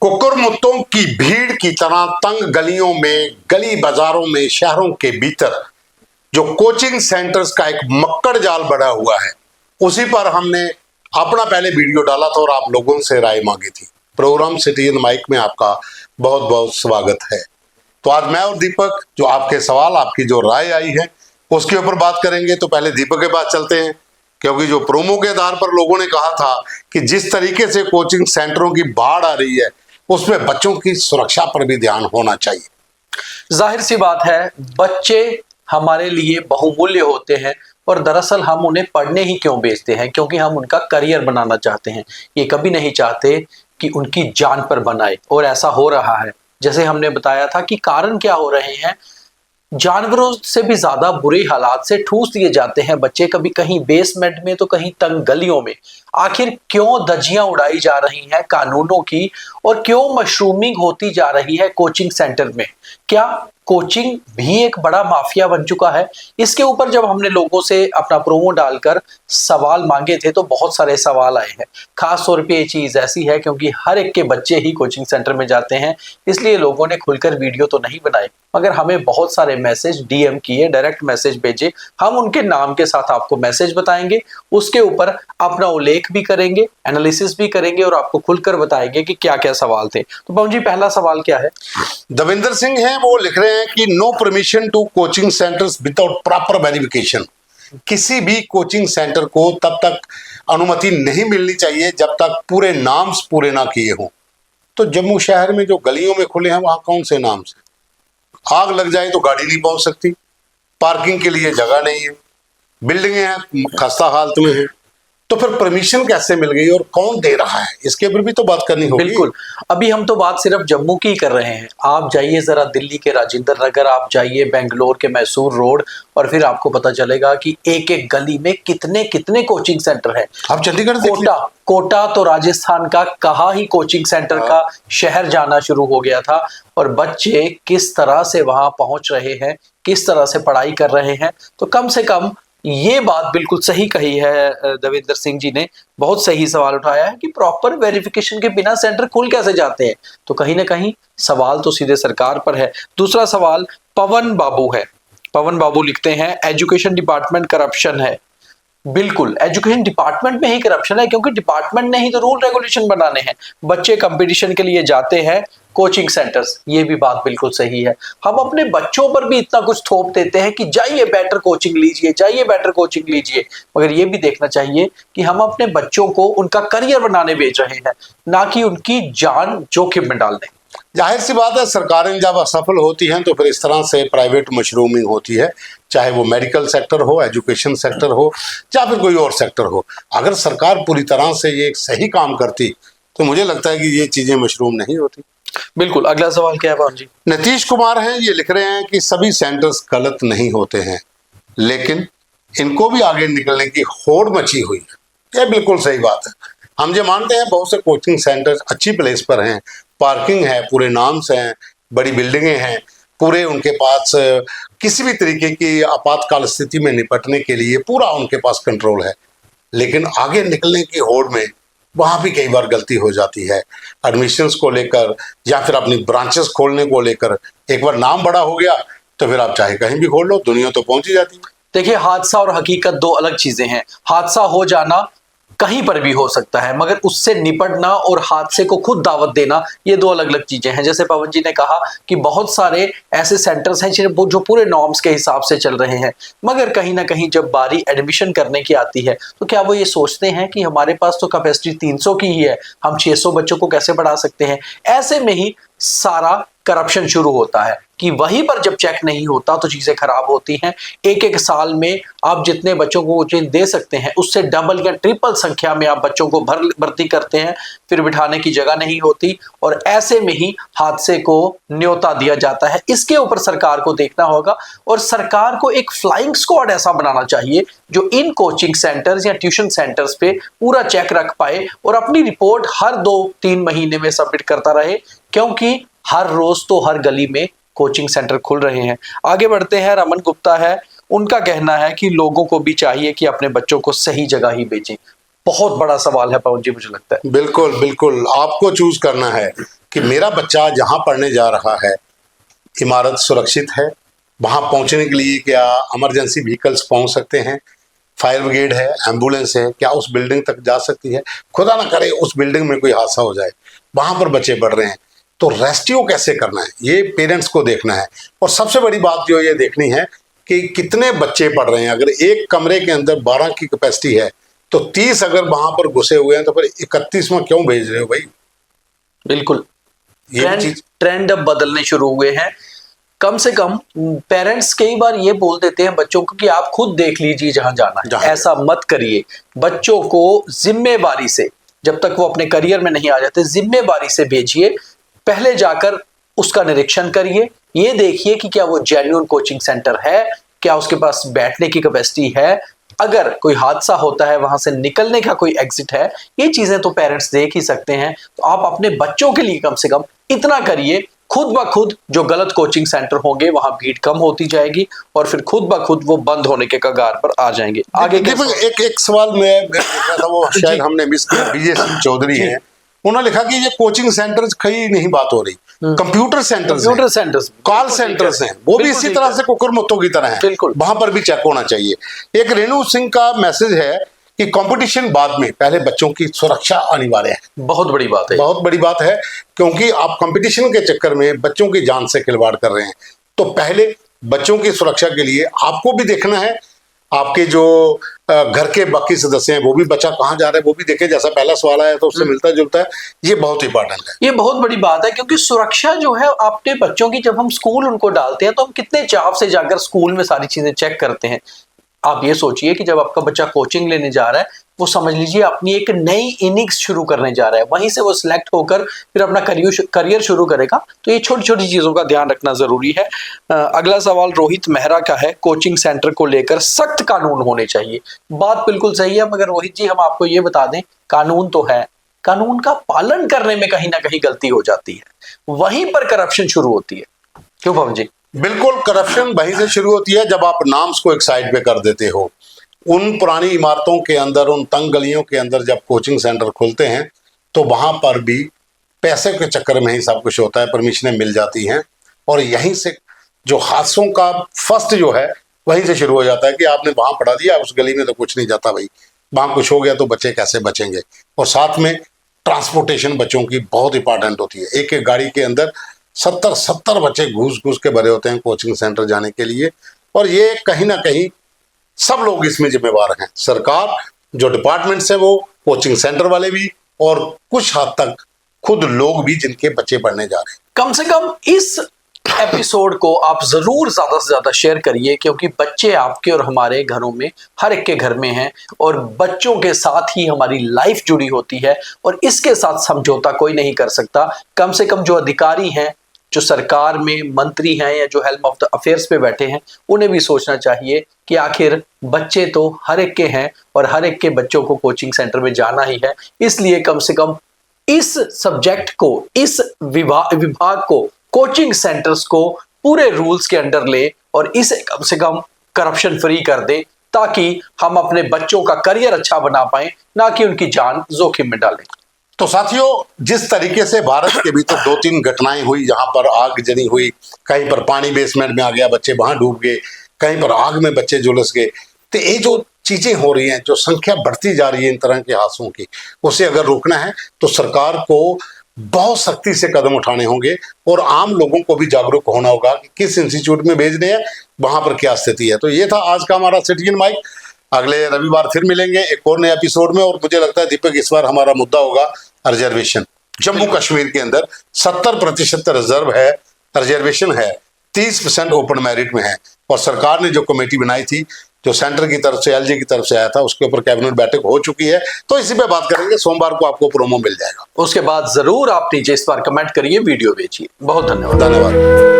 कुकुरमुत्तों की भीड़ की तरह तंग गलियों में, गली बाजारों में, शहरों के भीतर जो कोचिंग सेंटर्स का एक मक्कड़ जाल बना हुआ है, उसी पर हमने अपना पहले वीडियो डाला था और आप लोगों से राय मांगी थी। प्रोग्राम सिटीजन माइक में आपका बहुत बहुत स्वागत है। तो आज मैं और दीपक जो आपके सवाल, आपकी जो राय आई है उसके ऊपर बात करेंगे। तो पहले दीपक के पास चलते हैं, क्योंकि जो प्रोमो के आधार पर लोगों ने कहा था कि जिस तरीके से कोचिंग सेंटरों की बाढ़ आ रही है उसमें बच्चों की सुरक्षा पर भी ध्यान होना चाहिए। जाहिर सी बात है, बच्चे हमारे लिए बहुमूल्य होते हैं और दरअसल हम उन्हें पढ़ने ही क्यों भेजते हैं? क्योंकि हम उनका करियर बनाना चाहते हैं। ये कभी नहीं चाहते कि उनकी जान पर बनाए, और ऐसा हो रहा है। जैसे हमने बताया था कि कारण क्या हो रहे हैं, जानवरों से भी ज्यादा बुरे हालात से ठूस दिए जाते हैं बच्चे, कभी कहीं बेसमेंट में तो कहीं तंग गलियों में। आखिर क्यों धज्जियां उड़ाई जा रही हैं कानूनों की, और क्यों मशरूमिंग होती जा रही है कोचिंग सेंटर में? क्या कोचिंग भी एक बड़ा माफिया बन चुका है? इसके ऊपर जब हमने लोगों से अपना प्रोमो डालकर सवाल मांगे थे तो बहुत सारे सवाल आए हैं। खास तौर पे ये चीज ऐसी है क्योंकि हर एक के बच्चे ही कोचिंग सेंटर में जाते हैं, इसलिए लोगों ने खुलकर वीडियो तो नहीं बनाए, मगर हमें बहुत सारे मैसेज डीएम किए, डायरेक्ट मैसेज भेजे। हम उनके नाम के साथ आपको मैसेज बताएंगे, उसके ऊपर अपना उल्लेख भी करेंगे, एनालिसिस भी करेंगे और आपको खुलकर बताएंगे कि क्या क्या सवाल थे। तो पवन जी, पहला सवाल क्या है? दविंदर सिंह हैं, वो लिख रहे हैं कि no permission to coaching centres without proper verification. किसी भी कोचिंग सेंटर को तब तक अनुमति नहीं मिलनी चाहिए जब तक पूरे नाम्स पूरे ना किए हों। तो जम्मू शहर में जो गलियों में खुले हैं वहां कौन से नाम से? आग लग जाए तो गाड़ी नहीं पहुंच सकती, पार्किंग के लिए जगह नहीं है, बिल्डिंगें हैं खस्ता हालत में है, तो फिर परमिशन कैसे मिल गई और कौन दे रहा है? इसके ऊपर भी तो बात करनी होगी। बिल्कुल। अभी हम तो बात सिर्फ जम्मू की कर रहे हैं। आप जाइए जरा दिल्ली के राजेंद्र नगर, आप जाइए बेंगलोर के मैसूर रोड, और फिर आपको पता चलेगा कि एक एक गली में कितने कितने कोचिंग सेंटर है। आप चंडीगढ़ कोटा तो राजस्थान का कहा ही कोचिंग सेंटर का शहर जाना शुरू हो गया था, और बच्चे किस तरह से वहां पहुंच रहे हैं, किस तरह से पढ़ाई कर रहे हैं। तो कम से कम ये बात बिल्कुल सही कही है देवेंद्र सिंह जी ने, बहुत सही सवाल उठाया है कि प्रॉपर वेरिफिकेशन के बिना सेंटर खुल कैसे जाते हैं। तो कहीं ना कहीं सवाल तो सीधे सरकार पर है। दूसरा सवाल पवन बाबू है। पवन बाबू लिखते हैं, एजुकेशन डिपार्टमेंट करप्शन है। बिल्कुल, एजुकेशन डिपार्टमेंट में ही करप्शन है, क्योंकि डिपार्टमेंट ने ही तो रूल रेगुलेशन बनाने हैं। बच्चे कंपटीशन के लिए जाते हैं कोचिंग सेंटर्स, ये भी बात बिल्कुल सही है। हम अपने बच्चों पर भी इतना कुछ थोप देते हैं कि जाइए बेटर कोचिंग लीजिए, जाइए बेटर कोचिंग लीजिए, मगर ये भी देखना चाहिए कि हम अपने बच्चों को उनका करियर बनाने भेज रहे हैं, ना कि उनकी जान जोखिम में डाल दें। जाहिर सी बात है, सरकारें जब असफल होती हैं तो फिर इस तरह से प्राइवेट मशरूमिंग होती है, चाहे वो मेडिकल सेक्टर हो, एजुकेशन सेक्टर हो, या फिर कोई और सेक्टर हो। अगर सरकार पूरी तरह से ये सही काम करती तो मुझे लगता है कि ये चीजें मशरूम नहीं होती। बिल्कुल। अगला सवाल क्या है पवन जी? नीतीश कुमार हैं, ये लिख रहे हैं कि सभी सेंटर्स गलत नहीं होते हैं, लेकिन इनको भी आगे निकलने की होड़ मची हुई है। ये बिल्कुल सही बात है। हम जो मानते हैं बहुत से कोचिंग सेंटर्स अच्छी प्लेस पर हैं, पार्किंग है, पूरे नाम्स हैं, बड़ी बिल्डिंगें हैं, पूरे उनके पास किसी भी तरीके की आपातकाल स्थिति में निपटने के लिए पूरा उनके पास कंट्रोल है, लेकिन आगे निकलने की होड़ में वहाँ भी कई बार गलती हो जाती है। एडमिशन्स को लेकर या फिर अपनी ब्रांचेस खोलने को लेकर, एक बार नाम बड़ा हो गया तो फिर आप चाहे कहीं भी खोल लो, दुनिया तो पहुंच ही जाती है। देखिए, हादसा और हकीकत दो अलग चीजें हैं। हादसा हो जाना कहीं पर भी हो सकता है, मगर उससे निपटना और हादसे को खुद दावत देना, ये दो अलग अलग चीजें हैं। जैसे पवन जी ने कहा कि बहुत सारे ऐसे सेंटर्स हैं जो पूरे नॉर्म्स के हिसाब से चल रहे हैं, मगर कहीं ना कहीं जब बारी एडमिशन करने की आती है तो क्या वो ये सोचते हैं कि हमारे पास तो कैपेसिटी 300 की ही है, हम 600 बच्चों को कैसे पढ़ा सकते हैं? ऐसे में ही सारा करप्शन शुरू होता है कि वहीं पर जब चेक नहीं होता तो चीजें खराब होती हैं। एक एक साल में आप जितने बच्चों को कोचिंग दे सकते हैं उससे डबल या ट्रिपल संख्या में आप बच्चों को भर्ती करते हैं, फिर बिठाने की जगह नहीं होती, और ऐसे में ही हादसे को न्योता दिया जाता है। इसके ऊपर सरकार को देखना होगा, और सरकार को एक फ्लाइंग स्क्वाड ऐसा बनाना चाहिए जो इन कोचिंग सेंटर्स या ट्यूशन सेंटर्स पे पूरा चेक रख पाए और अपनी रिपोर्ट हर 2-3 महीने में सबमिट करता रहे, क्योंकि हर रोज तो हर गली में कोचिंग सेंटर खुल रहे हैं। आगे बढ़ते हैं। रमन गुप्ता है, उनका कहना है कि लोगों को भी चाहिए कि अपने बच्चों को सही जगह ही भेजें। बहुत बड़ा सवाल है पवन जी, मुझे लगता है। बिल्कुल बिल्कुल, आपको चूज करना है कि मेरा बच्चा जहाँ पढ़ने जा रहा है इमारत सुरक्षित है, वहाँ पहुँचने के लिए क्या इमरजेंसी व्हीकल्स पहुँच सकते हैं, फायर ब्रिगेड है, एम्बुलेंस है, क्या उस बिल्डिंग तक जा सकती है, खुदा ना करे उस बिल्डिंग में कोई हादसा हो जाए, वहाँ पर बच्चे पढ़ रहे हैं, तो रेस्क्यू कैसे करना है ये पेरेंट्स को देखना है। और सबसे बड़ी बात जो ये देखनी है कि कितने बच्चे पढ़ रहे हैं। अगर एक कमरे के अंदर 12 की कैपेसिटी है तो 30 अगर वहां पर घुसे हुए हैं तो फिर 31वां क्यों भेज रहे हो भाई। बिल्कुल, ये चीज ट्रेंड अब बदलने शुरू हुए हैं। कम से कम पेरेंट्स कई बार ये बोल देते हैं बच्चों को कि आप खुद देख लीजिए जहां जाना है, ऐसा मत करिए। बच्चों को जिम्मेवारी से, जब तक वो अपने करियर में नहीं आ जाते, जिम्मेवारी से भेजिए। पहले जाकर उसका निरीक्षण करिए, ये देखिए कि क्या वो जेन्युइन कोचिंग सेंटर है, क्या उसके पास बैठने की कैपेसिटी है, अगर कोई हादसा होता है वहां से निकलने का कोई एग्जिट है, ये चीजें तो पेरेंट्स देख ही सकते हैं। तो आप अपने बच्चों के लिए कम से कम इतना करिए। खुद ब खुद जो गलत कोचिंग सेंटर होंगे वहां भीड़ कम होती जाएगी और फिर खुद ब खुद वो बंद होने के कगार पर आ जाएंगे। आगे एक सवाल मैं देख रहा था, वो शायद हमने मिस किया, विजय सिंह चौधरी हैं, उन्होंने लिखा कि ये कोचिंग सेंटर्स कहीं नहीं बात हो रही, कंप्यूटर सेंटर्स कॉल सेंटर्स हैं, वो भी इसी तरह से कुकर मुत्तों की तरह हैं, वहां पर भी चेक होना चाहिए। एक रेणु सिंह का मैसेज है कि कंपटीशन बाद में, पहले बच्चों की सुरक्षा अनिवार्य है। बहुत बड़ी बात है, बहुत बड़ी बात है, क्योंकि आप कंपटीशन के चक्कर में बच्चों की जान से खिलवाड़ कर रहे हैं। तो पहले बच्चों की सुरक्षा के लिए आपको भी देखना है, आपके जो घर के बाकी सदस्य हैं वो भी बच्चा कहाँ जा रहा है वो भी देखे। जैसा पहला सवाल आया तो उससे मिलता जुलता है, ये बहुत इंपॉर्टेंट है। ये बहुत बड़ी बात है, क्योंकि सुरक्षा जो है अपने बच्चों की, जब हम स्कूल उनको डालते हैं तो हम कितने चाव से जाकर स्कूल में सारी चीजें चेक करते हैं। आप ये सोचिए कि जब आपका बच्चा कोचिंग लेने जा रहा है, वो समझ लीजिए अपनी एक नई इनिंग्स शुरू करने जा रहा है, वहीं से वो सिलेक्ट होकर फिर अपना करियर शुरू करेगा। तो ये छोटी छोटी चीजों का ध्यान रखना जरूरी है। अगला सवाल रोहित मेहरा का है, कोचिंग सेंटर को लेकर सख्त कानून होने चाहिए। बात बिल्कुल सही है, मगर रोहित जी हम आपको ये बता दें, कानून तो है, कानून का पालन करने में कहीं ना कहीं गलती हो जाती है, वहीं पर करप्शन शुरू होती है। क्यों पवन जी? बिल्कुल, करप्शन वहीं से शुरू होती है जब आप नाम्स को एक साइड पे कर देते हो। उन पुरानी इमारतों के अंदर, उन तंग गलियों के अंदर जब कोचिंग सेंटर खुलते हैं तो वहां पर भी पैसे के चक्कर में ही सब कुछ होता है, परमिशनें मिल जाती हैं, और यहीं से जो हादसों का फर्स्ट जो है वहीं से शुरू हो जाता है कि आपने वहां पढ़ा दिया, उस गली में तो कुछ नहीं जाता भाई, वहां कुछ हो गया तो बच्चे कैसे बचेंगे। और साथ में ट्रांसपोर्टेशन बच्चों की बहुत इंपॉर्टेंट होती है। एक एक गाड़ी के अंदर 70 बच्चे घुस के भरे होते हैं कोचिंग सेंटर जाने के लिए, और ये कहीं ना कहीं सब लोग इसमें जिम्मेवार हैं, सरकार, जो डिपार्टमेंट्स है वो, कोचिंग सेंटर वाले भी, और कुछ हद तक खुद लोग भी जिनके बच्चे पढ़ने जा रहे हैं। कम से कम इस एपिसोड को आप जरूर ज्यादा से ज्यादा शेयर करिए, क्योंकि बच्चे आपके और हमारे घरों में, हर एक के घर में हैं, और बच्चों के साथ ही हमारी लाइफ जुड़ी होती है, और इसके साथ समझौता कोई नहीं कर सकता। कम से कम जो अधिकारी हैं, जो सरकार में मंत्री हैं या जो हेल्म ऑफ द अफेयर्स पे बैठे हैं, उन्हें भी सोचना चाहिए कि आखिर बच्चे तो हर एक के हैं और हर एक के बच्चों को कोचिंग सेंटर में जाना ही है। इसलिए कम से कम इस सब्जेक्ट को, इस विभाग को, कोचिंग सेंटर्स को पूरे रूल्स के अंडर ले और इसे कम से कम करप्शन फ्री कर दे, ताकि हम अपने बच्चों का करियर अच्छा बना पाए, ना कि उनकी जान जोखिम में डालें। तो साथियों, जिस तरीके से भारत के भीतर 2-3 घटनाएं हुई, जहां पर आग जनी हुई, कहीं पर पानी बेसमेंट में आ गया, बच्चे वहां डूब गए, कहीं पर आग में बच्चे झुलस गए, तो ये जो चीजें हो रही हैं, जो संख्या बढ़ती जा रही है इन तरह के हादसों की, उसे अगर रोकना है तो सरकार को बहुत सख्ती से कदम उठाने होंगे, और आम लोगों को भी जागरूक होना होगा कि किस इंस्टीट्यूट में भेजने हैं, वहां पर क्या स्थिति है। तो ये था आज का हमारा सिटीजन माइक। अगले रविवार फिर मिलेंगे एक और नए एपिसोड में, और मुझे लगता है दीपक इस बार हमारा मुद्दा होगा रिजर्वेशन। जम्मू कश्मीर के अंदर 70% रिजर्व है, रिजर्वेशन है, 30% ओपन मेरिट में है, और सरकार ने जो कमेटी बनाई थी, जो सेंटर की तरफ से, एलजी की तरफ से आया था, उसके ऊपर कैबिनेट बैठक हो चुकी है। तो इसी पे बात करेंगे, सोमवार को आपको प्रोमो मिल जाएगा। उसके बाद जरूर आप नीचे इस बार कमेंट करिए, वीडियो भेजिए। बहुत धन्यवाद। धन्यवाद।